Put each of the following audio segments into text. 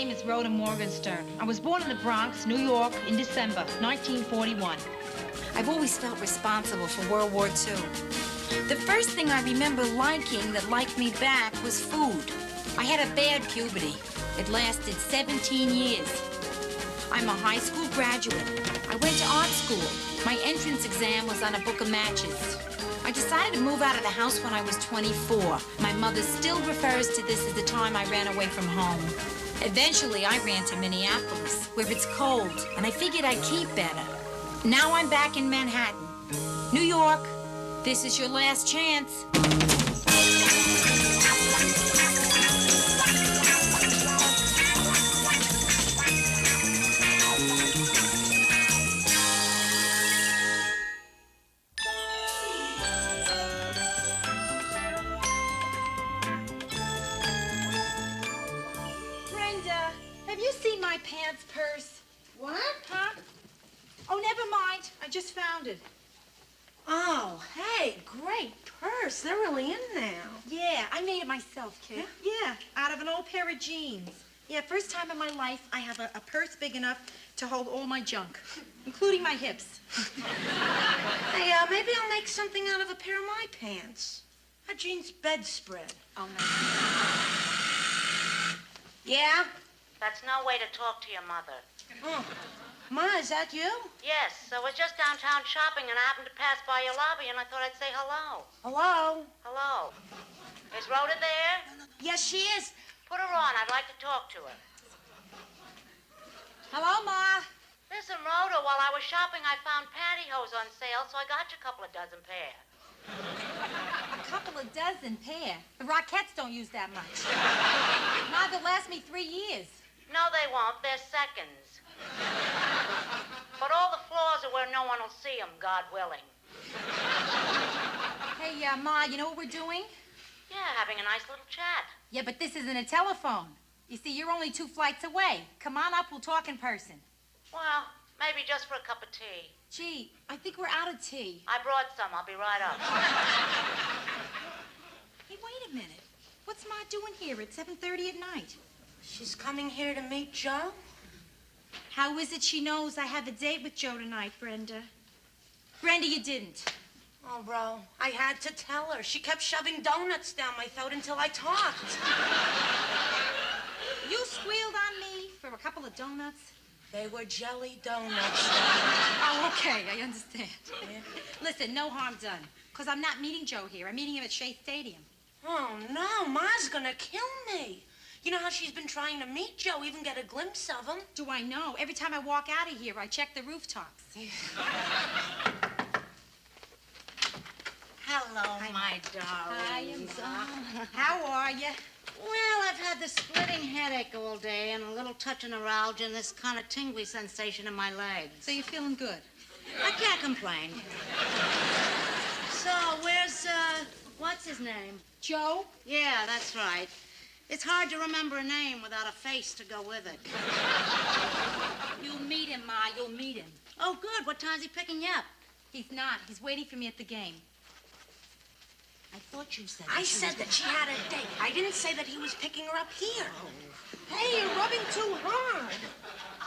name is Rhoda Morgenstern. I was born in the Bronx, New York, in December 1941. I've always felt responsible for World War II. The first thing I remember liking that liked me back was food. I had a bad puberty. It lasted 17 years. I'm a high school graduate. I went to art school. My entrance exam was on a book of matches. I decided to move out of the house when I was 24. My mother still refers to this as the time I ran away from home. Eventually, I ran to Minneapolis, where it's cold, and I figured I'd keep better. Now I'm back in Manhattan. New York, this is your last chance. Brenda, have you seen my pants purse? What? Huh? Oh, never mind. I just found it. Oh, hey, great purse. They're really in now. Yeah, I made it myself, kid. Yeah, out of an old pair of jeans. Yeah, first time in my life I have a purse big enough to hold all my junk, including my hips. Hey, maybe I'll make something out of a pair of my pants. A jeans bedspread. Oh, no. Yeah? That's no way to talk to your mother. Oh. Ma, is that you? Yes, I was just downtown shopping and I happened to pass by your lobby and I thought I'd say hello. Hello? Hello. Is Rhoda there? Yes, she is. Put her on. I'd like to talk to her. Hello, Ma. Listen, Rhoda, while I was shopping, I found pantyhose on sale, so I got you a couple of dozen pair. A couple of dozen pair. The Rockettes don't use that much. Ma, they'll last me 3 years. No, they won't. They're seconds. But all the floors are where no one will see them, God willing. Hey, Ma, you know what we're doing? Yeah, having a nice little chat. Yeah, but this isn't a telephone. You see, you're only 2 flights away. Come on up, we'll talk in person. Well, maybe just for a cup of tea. Gee, I think we're out of tea. I brought some. I'll be right up. Hey, wait a minute. What's Ma doing here at 7:30 at night? She's coming here to meet Joe? How is it she knows I have a date with Joe tonight, Brenda? Brenda, you didn't. Oh, bro, I had to tell her. She kept shoving donuts down my throat until I talked. You squealed on me for a couple of donuts? They were jelly donuts. Oh, okay, I understand. Yeah. Listen, no harm done. Because I'm not meeting Joe here. I'm meeting him at Shea Stadium. Oh, no, Ma's gonna kill me. You know how she's been trying to meet Joe, even get a glimpse of him? Do I know? Every time I walk out of here, I check the rooftops. Hello, my darling. Hi, how are you? Well, I've had this splitting headache all day and a little touch of neuralgia and this kind of tingly sensation in my legs. So you're feeling good? I can't complain. So, where's, what's his name? Joe? Yeah, that's right. It's hard to remember a name without a face to go with it. You'll meet him, Ma. You'll meet him. Oh, good. What time's he picking you up? He's not. He's waiting for me at the game. I thought you said I said that she had a date. I didn't say that he was picking her up here. Hey, you're rubbing too hard.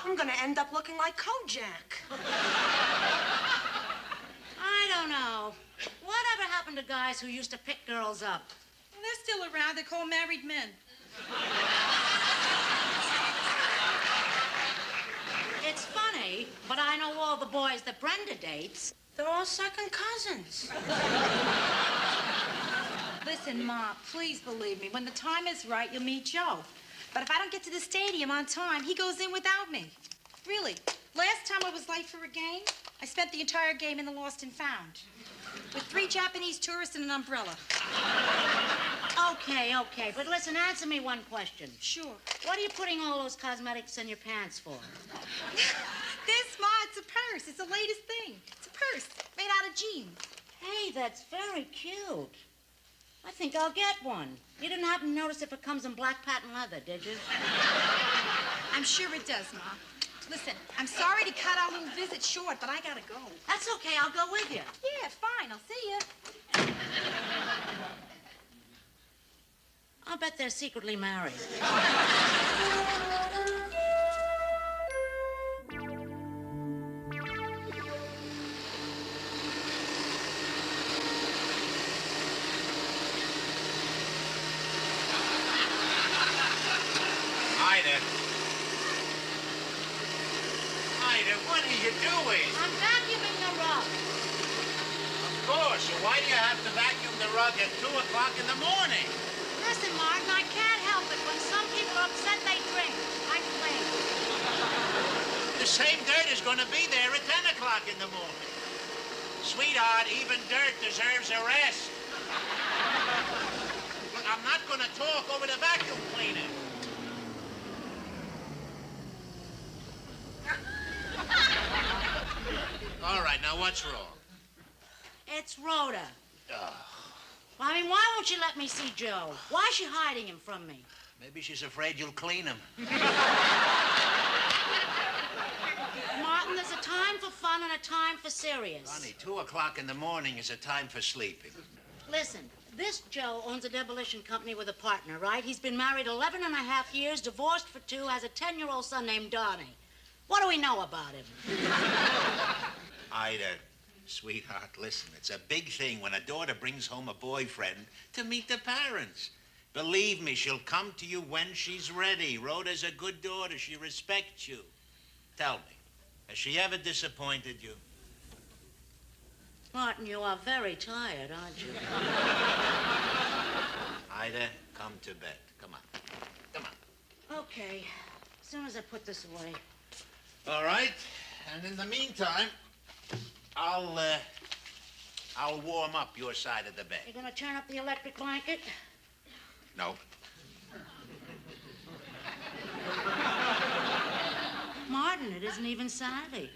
I'm gonna end up looking like Kojak. I don't know. Whatever happened to guys who used to pick girls up? Well, they're still around. They're called married men. It's funny, but I know all the boys that Brenda dates. They're all second cousins. Listen, Ma, please believe me. When the time is right, you'll meet Joe. But if I don't get to the stadium on time, he goes in without me. Really. Last time I was late for a game, I spent the entire game in the Lost and Found. With 3 Japanese tourists and an umbrella. Okay. But listen, answer me one question. Sure. What are you putting all those cosmetics in your pants for? This, Ma, it's a purse. It's the latest thing. It's a purse made out of jeans. Hey, that's very cute. I think I'll get one. You didn't happen to notice if it comes in black patent leather, did you? I'm sure it does, Ma. Listen, I'm sorry to cut our little visit short, but I gotta go. That's okay. I'll go with you. Yeah, fine. I'll see you. I'll bet they're secretly married. Ida. Ida, what are you doing? I'm vacuuming the rug. Of course. So why do you have to vacuum the rug at 2 o'clock in the morning? Listen, Martin, I can't help it. When some people are upset, they drink. I drink. The same dirt is going to be there at 10 o'clock in the morning. Sweetheart, even dirt deserves a rest. Look, I'm not going to talk over the vacuum cleaner. All right, now what's wrong? It's Rhoda. I mean, why won't you let me see Joe? Why is she hiding him from me? Maybe she's afraid you'll clean him. Martin, there's a time for fun and a time for serious. Honey, 2 o'clock in the morning is a time for sleeping. Listen, this Joe owns a demolition company with a partner, right? He's been married 11 and a half years, divorced for 2, has a 10-year-old son named Donnie. What do we know about him? Ida, sweetheart, listen, it's a big thing when a daughter brings home a boyfriend to meet the parents. Believe me, she'll come to you when she's ready. Rhoda's a good daughter. She respects you. Tell me, has she ever disappointed you? Martin, you are very tired, aren't you? Ida, come to bed. Come on. Come on. Okay, as soon as I put this away. All right. And in the meantime, I'll warm up your side of the bed. You gonna turn up the electric blanket? No. Martin, it isn't even Saturday.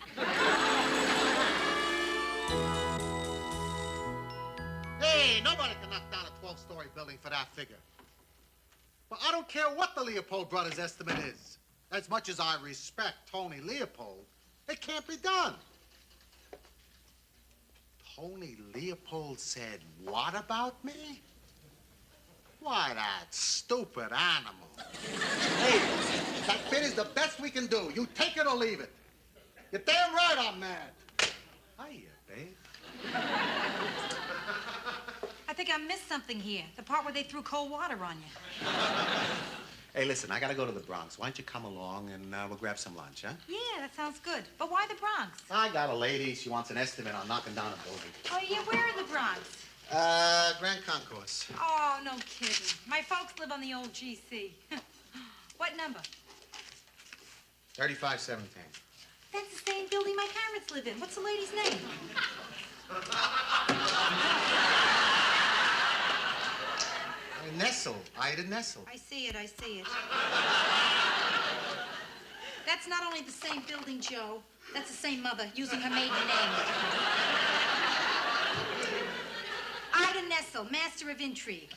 Hey, nobody can knock down a 12-story building for that figure. But I don't care what the Leopold brothers' estimate is. As much as I respect Tony Leopold, it can't be done. Tony Leopold said, what about me? Why, that stupid animal. Hey, that bid is the best we can do. You take it or leave it. You're damn right I'm mad. Hiya, babe. I think I missed something here. The part where they threw cold water on you. Hey, listen, I gotta go to the Bronx. Why don't you come along and we'll grab some lunch, huh? Yeah, that sounds good. But why the Bronx? I got a lady. She wants an estimate on knocking down a building. Oh, yeah, where in the Bronx? Grand Concourse. Oh, no kidding. My folks live on the old GC. What number? 3517. That's the same building my parents live in. What's the lady's name? Nessel. Ida Nessel. I see it, I see it. That's not only the same building, Joe. That's the same mother, using her maiden name. Ida Nessel, master of intrigue.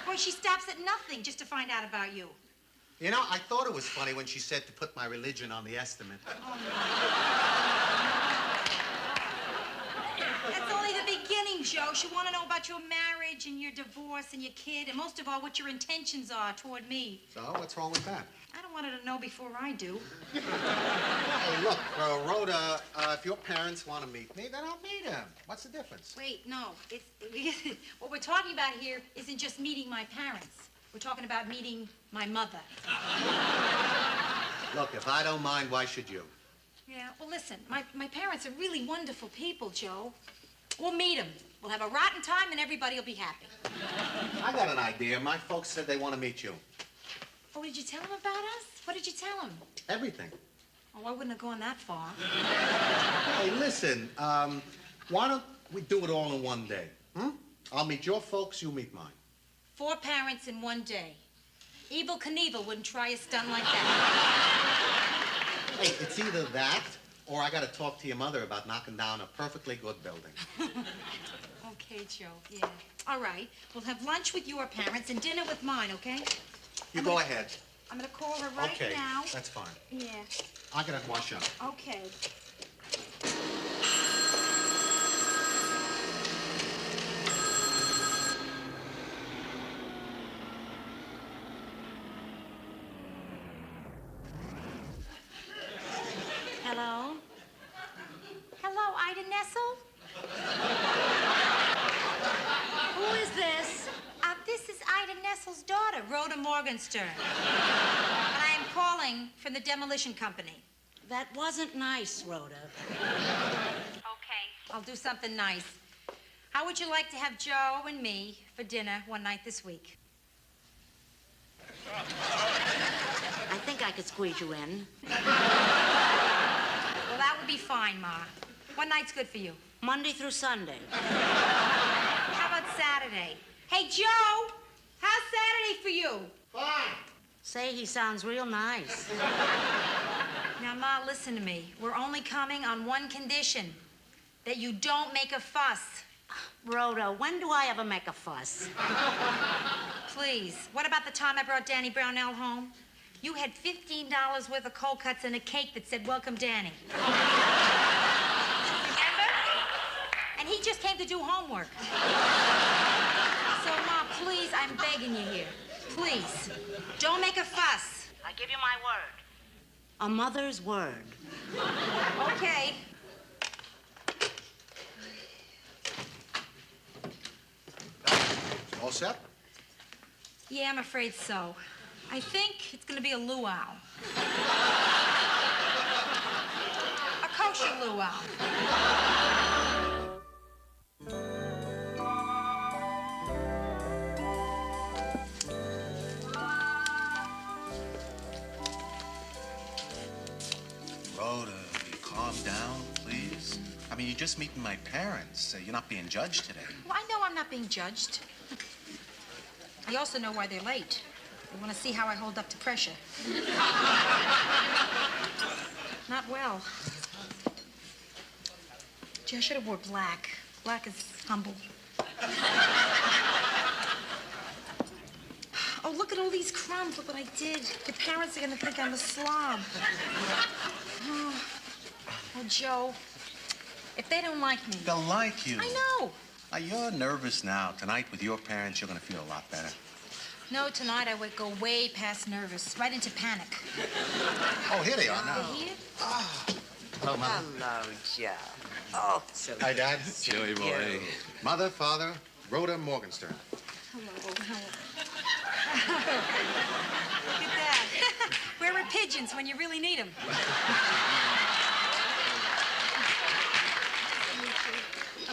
Boy, she stops at nothing just to find out about you. You know, I thought it was funny when she said to put my religion on the estimate. Oh, no. That's only the beginning, Joe. She want to know about your marriage and your divorce and your kid, and most of all, what your intentions are toward me. So, what's wrong with that? I don't want her to know before I do. Hey, look, Rhoda, if your parents want to meet me, then I'll meet them. What's the difference? Wait, no. It's what we're talking about here isn't just meeting my parents. We're talking about meeting my mother. Look, if I don't mind, why should you? Yeah, well, listen, my parents are really wonderful people, Joe. We'll meet them. We'll have a rotten time and everybody will be happy. I got an idea. My folks said they want to meet you. Oh, did you tell them about us? What did you tell them? Everything. Oh, I wouldn't have gone that far. Hey, listen, why don't we do it all in one day? I'll meet your folks, you meet mine. 4 parents in one day. Evel Knievel wouldn't try a stunt like that. Hey, it's either that or I got to talk to your mother about knocking down a perfectly good building. Okay, Joe, yeah. All right, we'll have lunch with your parents and dinner with mine, okay? You go ahead. I'm gonna call her right now. Okay, that's fine. Yeah, I gotta wash up. okay. Hello? Hello, Ida Nessel? Who is this? This is Ida Nessel's daughter, Rhoda Morgenstern. And I am calling from the demolition company. That wasn't nice, Rhoda. Okay, I'll do something nice. How would you like to have Joe and me for dinner one night this week? I think I could squeeze you in. Well, that would be fine, Ma. What night's good for you? Monday through Sunday. How about Saturday? Hey, Joe, how's Saturday for you? Fine. Say he sounds real nice. Now, Ma, listen to me. We're only coming on one condition, that you don't make a fuss. Rhoda, when do I ever make a fuss? Please. What about the time I brought Danny Brownell home? You had $15 worth of cold cuts and a cake that said, "Welcome, Danny." Remember? And he just came to do homework. So, Ma, please, I'm begging you here. Please, don't make a fuss. I give you my word. A mother's word. Okay. All set? Yeah, I'm afraid so. I think it's gonna be a luau. A kosher luau. Rhoda, calm down, please. I mean, you're just meeting my parents. You're not being judged today. Well, I know I'm not being judged. I also know why they're late. They want to see how I hold up to pressure. Not well. Gee, I should have wore black. Black is humble. Oh, look at all these crumbs. Look what I did. Your parents are going to think I'm a slob. Oh, Joe, if they don't like me... They'll like you. I know. You're nervous now. Tonight, with your parents, you're going to feel a lot better. No, tonight I would go way past nervous, right into panic. Oh, here they are now. They here? Hello, Mother. Hello, Joe. Oh, so Hi, Dad. Joey boy. Mother, father, Rhoda Morgenstern. Look at that. Where are pigeons when you really need them?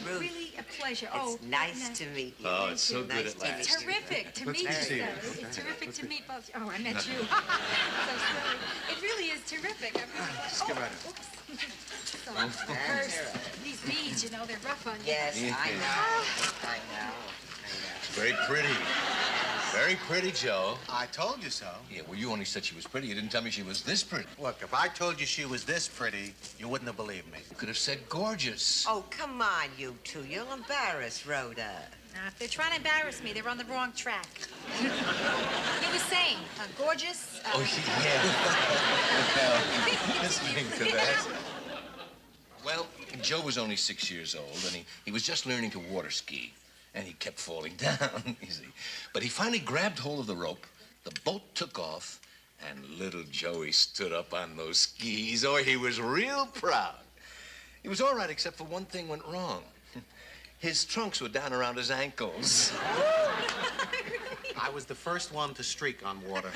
Really a pleasure. it's nice to meet you. Oh, it's so Nice good to at meet last. you. Terrific to meet you. see you. It's terrific to meet both. Oh, I met you. So silly. It really is terrific. I really like. Just get right in. Oops. So, first, these beads, you know, they're rough on you. Yes, I know. I know. Very pretty. Very pretty, Joe. I told you so. Yeah, well, you only said she was pretty. You didn't tell me she was this pretty. Look, if I told you she was this pretty, you wouldn't have believed me. You could have said gorgeous. Oh, come on, you two. You'll embarrass Rhoda. Now, if they're trying to embarrass me, they're on the wrong track. You were saying, gorgeous. Oh, yeah. Listening to that. Well, Joe was only 6 years old, and he was just learning to water ski. And he kept falling down, you see. But he finally grabbed hold of the rope, the boat took off, and little Joey stood up on those skis. Oh, he was real proud. He was all right, except for one thing went wrong. His trunks were down around his ankles. I was the first one to streak on water.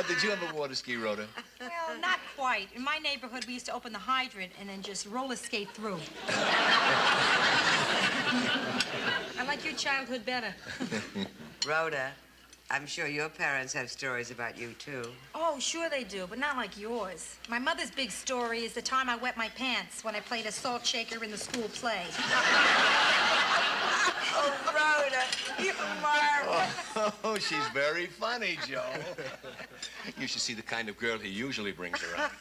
Did you ever water ski, Rhoda? Well, not quite. In my neighborhood, we used to open the hydrant and then just roller skate through. I like your childhood better. Rhoda, I'm sure your parents have stories about you, too. Oh, sure they do, but not like yours. My mother's big story is the time I wet my pants when I played a salt shaker in the school play. Oh, Rhoda, you're marvelous. Oh, she's very funny, Joe. You should see the kind of girl he usually brings around.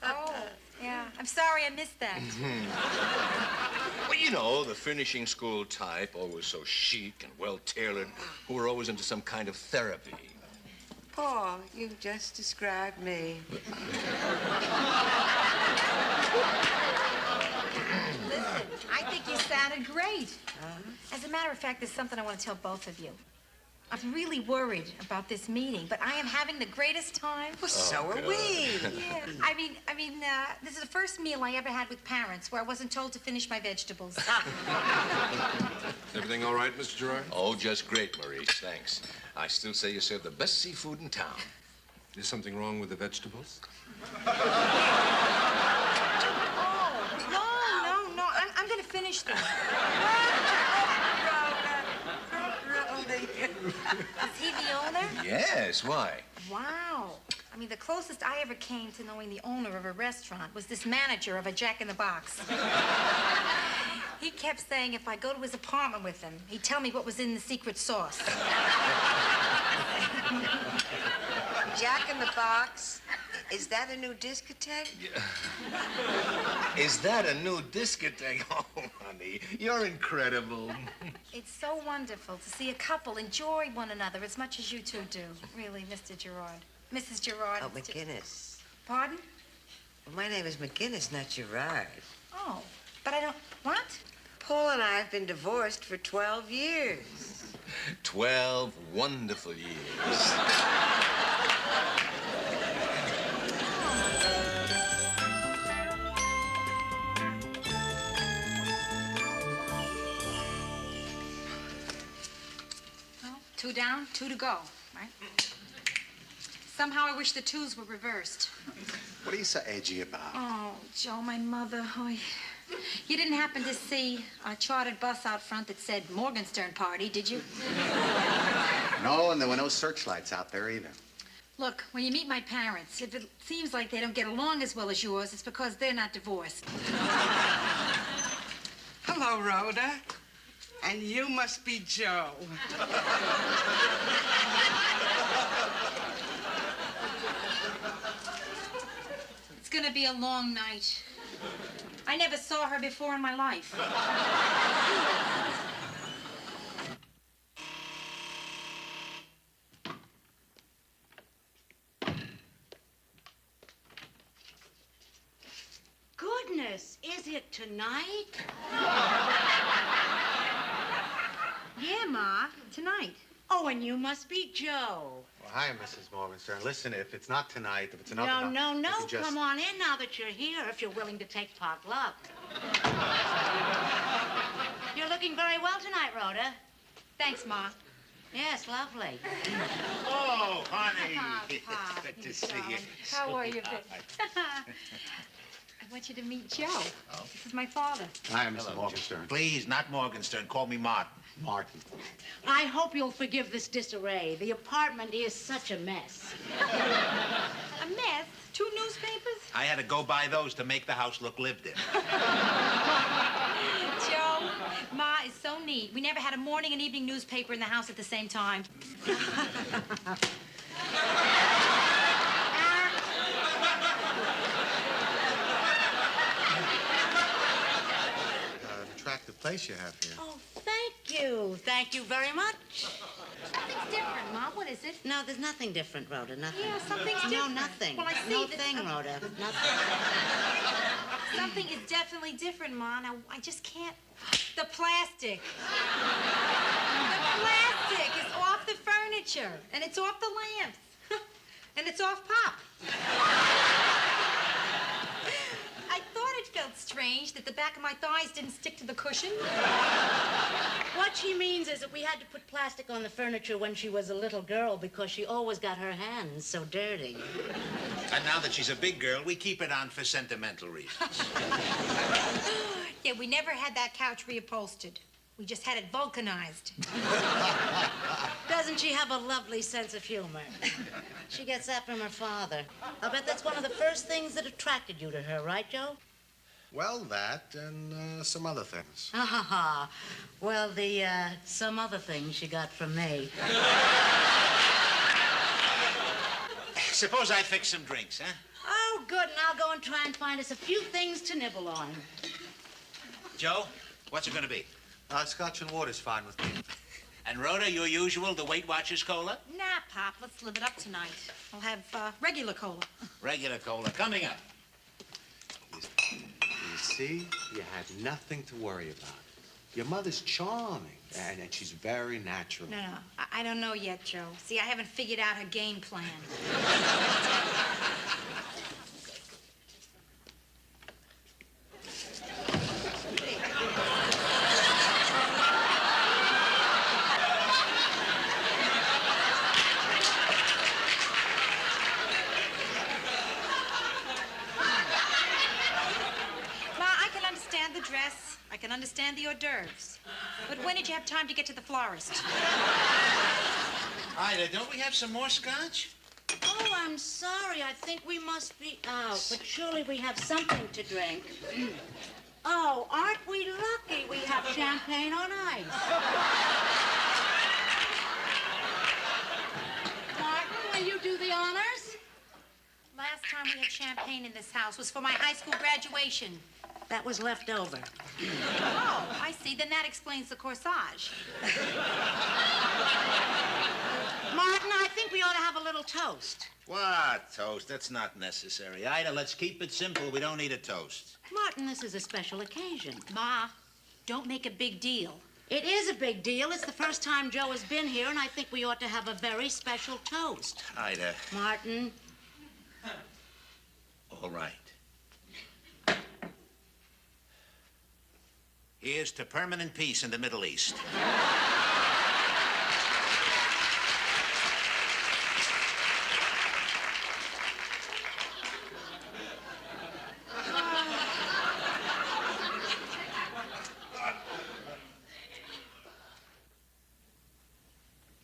Oh, yeah. I'm sorry I missed that. Well, you know, the finishing school type, always so chic and well-tailored, who are always into some kind of therapy. Paul, you just described me. Listen, I think you sounded great. As a matter of fact, there's something I want to tell both of you. I'm really worried about this meeting, but I am having the greatest time. Well, so are we. Yeah. This is the first meal I ever had with parents where I wasn't told to finish my vegetables. Everything all right, Mr. Gerard? Oh, just great, Maurice. Thanks. I still say you serve the best seafood in town. Is something wrong with the vegetables? No. I'm gonna finish them. Is he the owner? Yes, why? Wow. I mean, the closest I ever came to knowing the owner of a restaurant was this manager of a Jack in the Box. He kept saying if I go to his apartment with him, he'd tell me what was in the secret sauce. Jack in the Box. Is that a new discotheque? Yeah. Is that a new discotheque? Oh, honey, you're incredible. It's so wonderful to see a couple enjoy one another as much as you two do. Really, Mr. Gerard. Mrs. Gerard. Oh, McGinnis. Pardon? Well, my name is McGinnis, not Gerard. Oh, but I don't... What? Paul and I have been divorced for 12 years. 12 wonderful years. Two down, two to go, right? Somehow I wish the twos were reversed. What are you so edgy about? Oh, Joe, my mother. Oh, you didn't happen to see a chartered bus out front that said Morgenstern Party, did you? No, and there were no searchlights out there either. Look, when you meet my parents, if it seems like they don't get along as well as yours, it's because they're not divorced. Hello, Rhoda. And you must be Joe. It's gonna be a long night. I never saw her before in my life. Goodness, is it tonight? Yeah, Ma, tonight. Oh, and you must be Joe. Well, hi, Mrs. Morgenstern. Listen, if it's not tonight, if it's another night... No. you can just... Come on in now that you're here, if you're willing to take pot luck. You're looking very well tonight, Rhoda. Thanks, Ma. Yes, lovely. Oh, honey. Pop, Good to see you. How are you, baby? I want you to meet Joe. Oh. This is my father. Hi, Mrs. Morgenstern. Please, not Morgenstern. Call me Martin. Martin. I hope you'll forgive this disarray. The apartment is such a mess. A mess? 2 newspapers? I had to go buy those to make the house look lived in. Joe, Ma is so neat. We never had a morning and evening newspaper in the house at the same time. Attractive place you have here. Oh, thank you. Thank you very much. Something's different, Ma. What is it? No, there's nothing different, Rhoda. Nothing. Yeah, something's No, different. nothing. Well, I see no that- thing, Rhoda. Nothing. Something is definitely different, Ma. Now, I just can't... The plastic. The plastic is off the furniture, and it's off the lamps, and it's off Pop. I thought it felt strange that the back of my thighs didn't stick to the cushion. What she means is that we had to put plastic on the furniture when she was a little girl because she always got her hands so dirty. And now that she's a big girl, we keep it on for sentimental reasons. Yeah, we never had that couch reupholstered. We just had it vulcanized. Doesn't she have a lovely sense of humor? She gets that from her father. I'll bet that's one of the first things that attracted you to her, right, Joe? Well, that and some other things. Ha ha ha. Well, the some other things she got from me. Suppose I fix some drinks, huh? Oh, good, and I'll go and try and find us a few things to nibble on. Joe, what's it gonna be? Scotch and water's fine with me. And Rhoda, your usual, the Weight Watchers cola? Nah, Pop, let's live it up tonight. I'll have regular cola. Regular cola coming up. You see, you had nothing to worry about. Your mother's charming, and she's very natural. No. I don't know yet, Joe. See, I haven't figured out her game plan. I can understand the hors d'oeuvres. But when did you have time to get to the florist? Ida, don't we have some more scotch? Oh, I'm sorry. I think we must be out. But surely we have something to drink. Oh, aren't we lucky we have champagne on ice? Martin, will you do the honors? Last time we had champagne in this house was for my high school graduation. That was left over. Oh, I see. Then that explains the corsage. Martin, I think we ought to have a little toast. What toast? That's not necessary. Ida, let's keep it simple. We don't need a toast. Martin, this is a special occasion. Ma, don't make a big deal. It is a big deal. It's the first time Joe has been here, and I think we ought to have a very special toast. Ida. Martin. All right. Here's to permanent peace in the Middle East.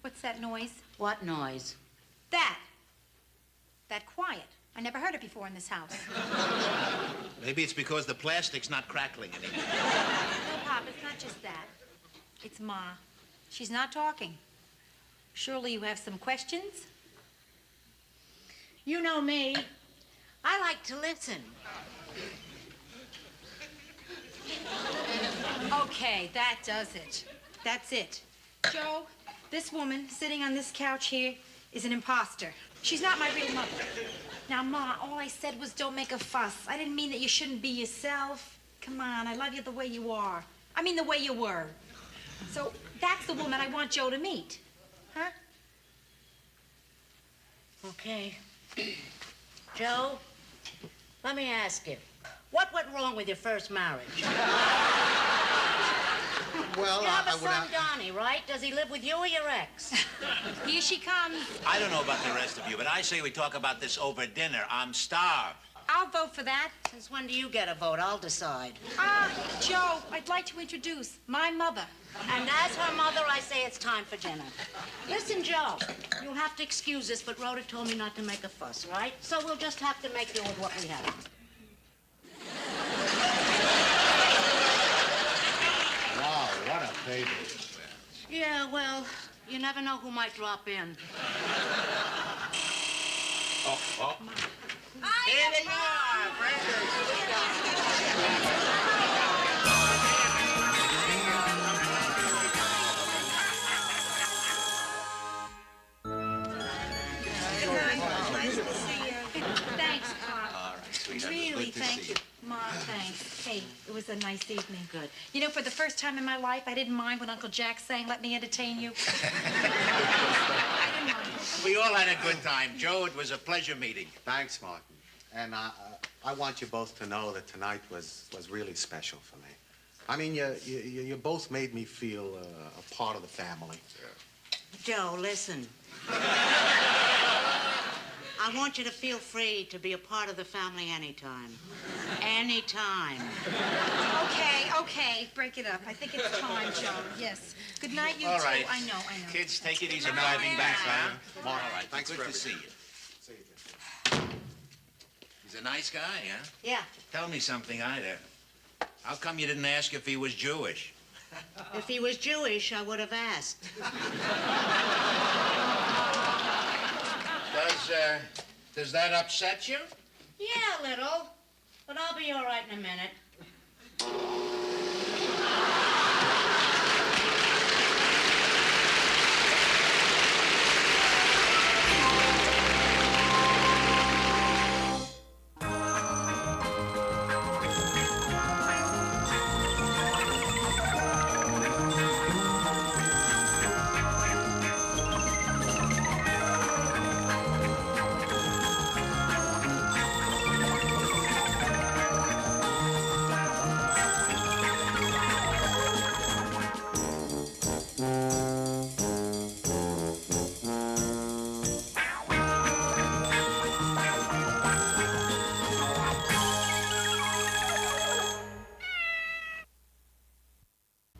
What's that noise? What noise? That quiet. I never heard it before in this house. Maybe it's because the plastic's not crackling anymore. No, Pop, it's not just that. It's Ma. She's not talking. Surely you have some questions? You know me. I like to listen. Okay, that does it. That's it. Joe, this woman sitting on this couch here is an imposter. She's not my real mother. Now, Ma, all I said was don't make a fuss. I didn't mean that you shouldn't be yourself. Come on, I love you the way you are. I mean the way you were. So that's the woman I want Joe to meet. Huh? Okay. Joe, let me ask you. What went wrong with your first marriage? Well, You have a I would son, Donnie, right? Does he live with you or your ex? Here she comes. I don't know about the rest of you, but I say we talk about this over dinner. I'm starved. I'll vote for that. Since when do you get a vote? I'll decide. Joe, I'd like to introduce my mother. And as her mother, I say it's time for dinner. Listen, Joe, you'll have to excuse this, but Rhoda told me not to make a fuss, right? So we'll just have to make do with what we have. Wow, what a baby. Yeah, well, you never know who might drop in. Oh. Here they are, Thanks, Pop. All right, sweetheart. Really, Good to thank see you. Ma, thanks. Hey, it was a nice evening. Good. You know, for the first time in my life, I didn't mind when Uncle Jack sang, "Let me entertain you." I didn't mind. We all had a good time. Joe, it was a pleasure meeting. Thanks, Martin. And I want you both to know that tonight was really special for me. I mean, you both made me feel a part of the family. Joe, listen. I want you to feel free to be a part of the family anytime. Anytime. Okay, break it up. I think it's time, Joe. Yes. Good night, you All two. right. I know. Kids, take it easy Good night, driving back, Dad. huh? Martin, All right, thanks good for to see everything. you. See you, Jim. He's a nice guy, huh? Yeah. Tell me something, Ida. How come you didn't ask if he was Jewish? If he was Jewish, I would have asked. Does that upset you? Yeah, a little. But I'll be all right in a minute.